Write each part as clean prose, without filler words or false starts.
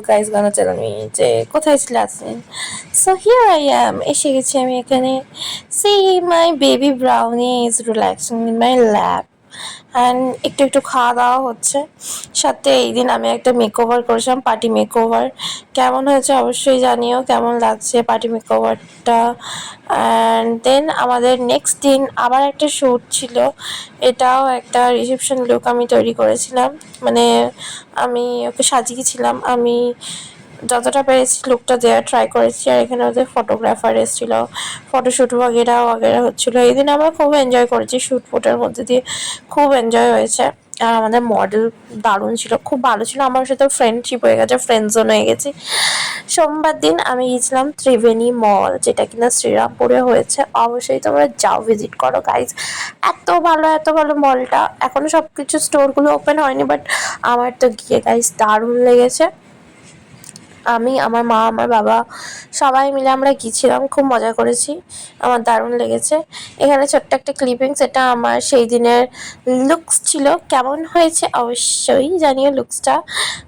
guys gonna tell me যে কোথায় ছিল আসেন। So here I am, এসে গেছি আমি এখানে। See my baby brownie is relaxing in my lap and একটু একটু খাওয়া দাওয়া হচ্ছে। সাথে এই দিন আমি একটা মেকওভার করেছিলাম, পার্টি মেকওভার। কেমন হয়েছে অবশ্যই জানিও, কেমন লাগছে পার্টি মেকওভারটা। অ্যান্ড দেন আমাদের নেক্সট দিন আবার একটা শ্যুট ছিল, এটাও একটা রিসেপশন লুক আমি তৈরি করেছিলাম, মানে আমি ওকে সাজিয়েছিলাম। আমি যতটা পেরেছি লুকটা দেওয়ার ট্রাই করেছি। আর এখানে ওদের ফটোগ্রাফার এসেছিলো, ফটোশ্যুট ওয়াগেরা ওয়াগেরা হচ্ছিলো। এই দিন আমরা খুব এনজয় করেছি, শ্যুট ফুটের মধ্যে দিয়ে খুব এনজয় হয়েছে। আর আমাদের মডেল দারুণ ছিল, খুব ভালো ছিল। আমার সাথে ফ্রেন্ডশিপ হয়ে গেছে, ফ্রেন্ড জোন হয়ে গেছি। সোমবার দিন আমি গিয়েছিলাম ত্রিবেণী মল, যেটা কিনা শ্রীরামপুরে হয়েছে। অবশ্যই তোমরা যাও, ভিজিট করো গাইজ। এত ভালো মলটা। এখনো সব কিছু স্টোরগুলো ওপেন হয়নি, বাট আমার তো গিয়ে গাইজ দারুণ লেগেছে। আমি, আমার মা, আমার বাবা সবাই মিলে আমরা গিয়েছিলাম, খুব মজা করেছি, আমার দারুণ লেগেছে। এখানে ছোট্ট একটা ক্লিপিংস, এটা আমার সেই দিনের লুকস ছিল। কেমন হয়েছে অবশ্যই জানিও লুকসটা।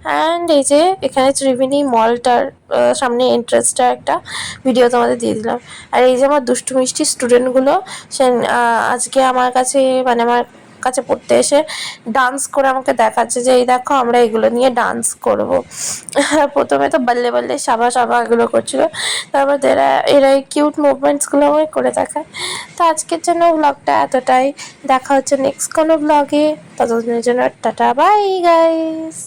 অ্যান্ড এই যে এখানে ত্রিবেণী মলটার সামনে এন্ট্রেন্সটা একটা ভিডিও তোমাদের দিয়ে দিলাম। আর এই যে আমার দুষ্টু মিষ্টি স্টুডেন্টগুলো, সে আজকে আমার কাছে, মানে আমার কাছে পড়তে এসে ডান্স করে আমাকে দেখাচ্ছে যে এই দেখো আমরা এগুলো নিয়ে ডান্স করব। প্রথমে তো বাল্লে বাল্লে সাবা সাবা এগুলো করছিল, তারপর এরা এই কিউট মুভমেন্টসগুলো আমাকে করে দেখায়। তো আজকের জন্য ব্লগটা এতটাই। দেখা হচ্ছে নেক্সট কোনো ব্লগে, ততদিনের জন্য টাটা বাই গাইস।